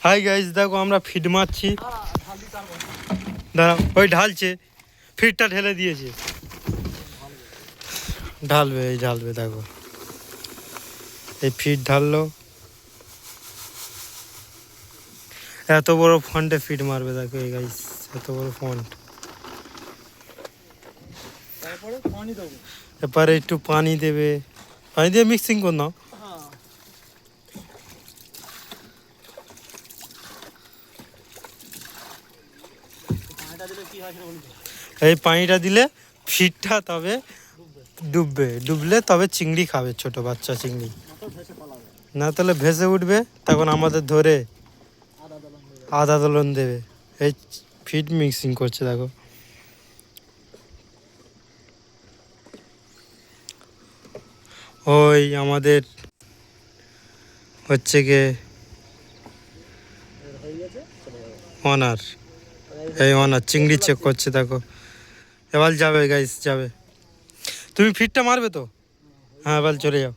Hi guys, দেখো আমরা feed মারছি। দাঁড়াও, ওই ঢালছে, ফিডটা ঢেলে দিয়েছে। ঢালবে, এই ঢালবে, দেখো এই ফিড ঢাললো। এত বড় ফন্টে ফিড মারবে, দেখো এই গাইস, এত বড় ফন্ট। এরপরে একটু পানি দেবে, পানি দিয়ে মিক্সিং কর নাও। এই পানিটা দিলে ফিডটা তবে ডুববে, ডুবলে তবে চিংড়ি খাবে, ছোট বাচ্চা চিংড়ি। না তাহলে ভেসে উঠবে, তখন আমাদের ধরে আধা দোলন দেবে। এই ফিড মিক্সিং করছে, দেখো। ওই আমাদের হচ্ছে গিয়ে অনার, এই অনার চিংড়ি চেক করছে, দেখো। এবার যাবে গাইস, যাবে। তুমি ফিডটা মারবে তো? হ্যাঁ, এবার চলে যাও।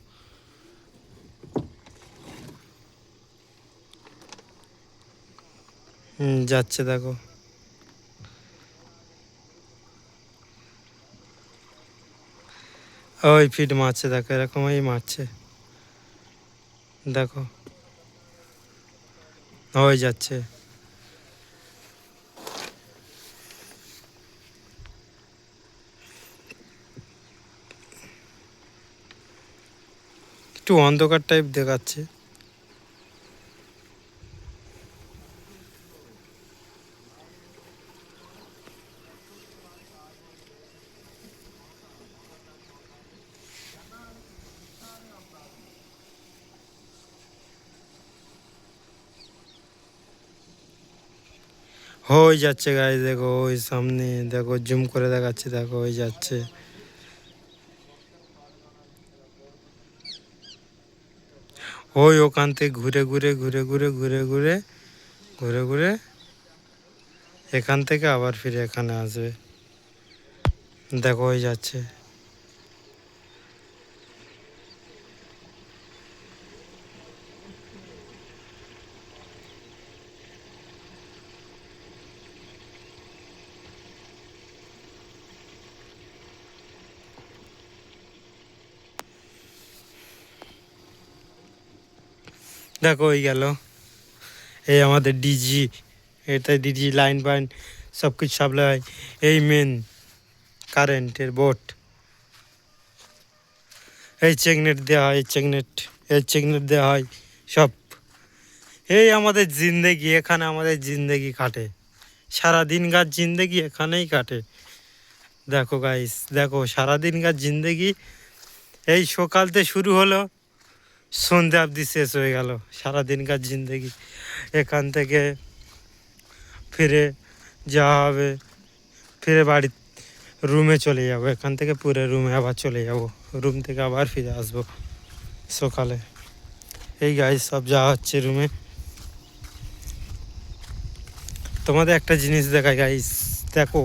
যাচ্ছে, দেখো। ওই ফিড মারছে, দেখো, এরকমই মারছে, দেখো। ওই যাচ্ছে। একটু অন্ধকার টাইপ দেখাচ্ছে। হয়ে যাচ্ছে গাইস, দেখো ওই সামনে, দেখো জুম করে দেখাচ্ছে, দেখো ওই যাচ্ছে। ওই ওখান থেকে ঘুরে ঘুরে ঘুরে ঘুরে ঘুরে ঘুরে ঘুরে ঘুরে এখান থেকে আবার ফিরে এখানে আসবে, দেখো ওই যাচ্ছে। দেখো ওই গেল। এই আমাদের ডিজি, এটা ডিজি লাইন ফাইন সব কিছু সাপ্লাই। এই মেন কারেন্টের বোর্ড। এই চেকনেট দেওয়া হয়, এই চেকনেট দেওয়া হয় সব। এই আমাদের জিন্দেগি, এখানে আমাদের জিন্দেগি কাটে, সারাদিনকার জিন্দেগি এখানেই কাটে। দেখো গাইস, দেখো সারাদিনকার জিন্দেগি এই সকালতে শুরু হলো, সন্ধ্যে অবধি শেষ হয়ে গেল। সারাদিনকার জিন্দেগি এখান থেকে ফিরে যাওয়া হবে, ফিরে বাড়ি রুমে চলে যাব, এখান থেকে পুরো রুমে আবার চলে যাব, রুম থেকে আবার ফিরে আসবো সকালে। এই গাইস সব যাওয়া হচ্ছে রুমে। তোমাদের একটা জিনিস দেখায় গাইস, দেখো।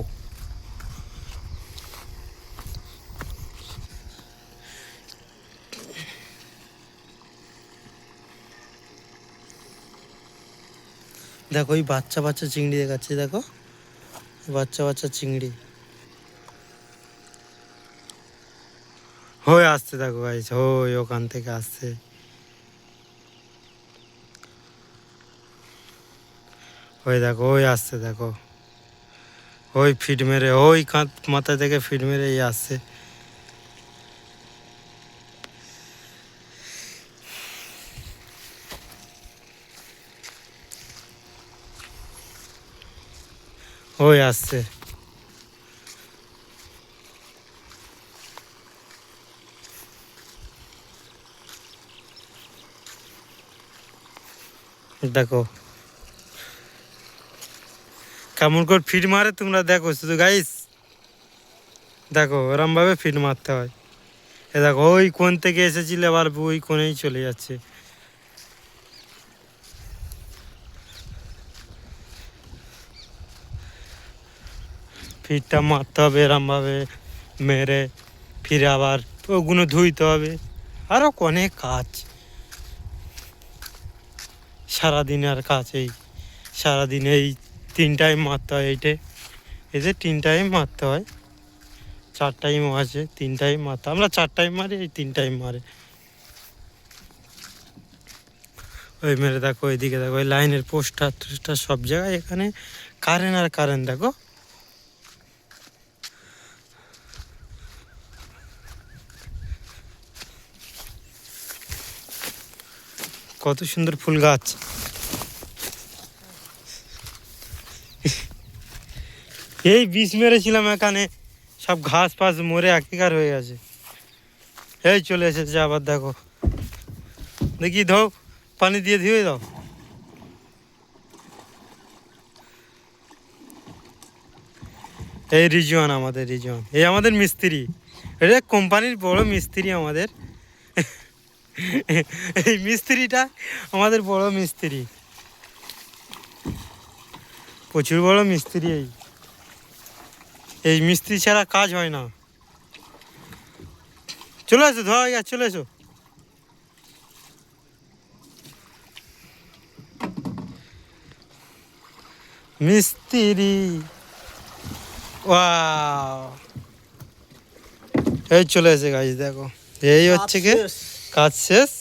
দেখো ওই বাচ্চা বাচ্চা চিংড়ি দেখাচ্ছে, দেখো বাচ্চা বাচ্চা চিংড়ি হয়ে আসছে, দেখো গাইস, ওই ওখান থেকে আসছে। ওই দেখো, ওই আসছে, দেখো ওই ফিড মেরে, ওই কাঁধ মাথা থেকে ফিড মেরে এই আসছে। ওই আসছে, দেখো কেমন করে ফিড মারে তোমরা দেখো শুধু গাইস, দেখো ওরম ভাবে ফিড মারতে হয়। এ দেখো ওই কোণ থেকে এসেছিল, আবার ওই কোণেই চলে যাচ্ছে। ফিডটা মারতে হবে এরমভাবে, মেরে ফিরে আবার ওগুলো ধুইতে হবে, আরও অনেক কাজ। সারাদিন আর কাজ এই সারাদিন এই 3 টাইম মারতে হয় এইটে এই যে 3 টাইম মারতে হয় 4 টাইমও আছে 3 টাইম মারতে আমরা 4 টাইম মারি এই 3 টাইম মারে ওই মেরে দেখো ওইদিকে দেখো ওই লাইনের পোস্টার টোস্টার সব জায়গায় এখানে কারেন্ট আর কারেন্ট দেখো কত সুন্দর ফুল গাছ এই বিষ মেরেছিলাম এখানে সব ঘাস ফাস মরে একাকার হয়ে গেছে এই চলে এসেছে আবার দেখো দেখি দাও পানি দিয়ে ধুয়ে দাও এই রিজওয়ান আমাদের রিজওয়ান এই আমাদের মিস্ত্রি এটা কোম্পানির বড় মিস্ত্রি আমাদের এই মিস্ত্রিটা আমাদের বড় মিস্ত্রি প্রচুর বড় মিস্ত্রি এই মিস্ত্রি ছাড়া কাজ হয় না চলে এসো ধোয়া গেছে চলে এসো মিস্ত্রি ওয়াও এই চলে এসে গাইস দেখো এই হচ্ছে কি কাজ শেষ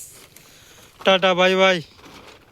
টাটা বাই বাই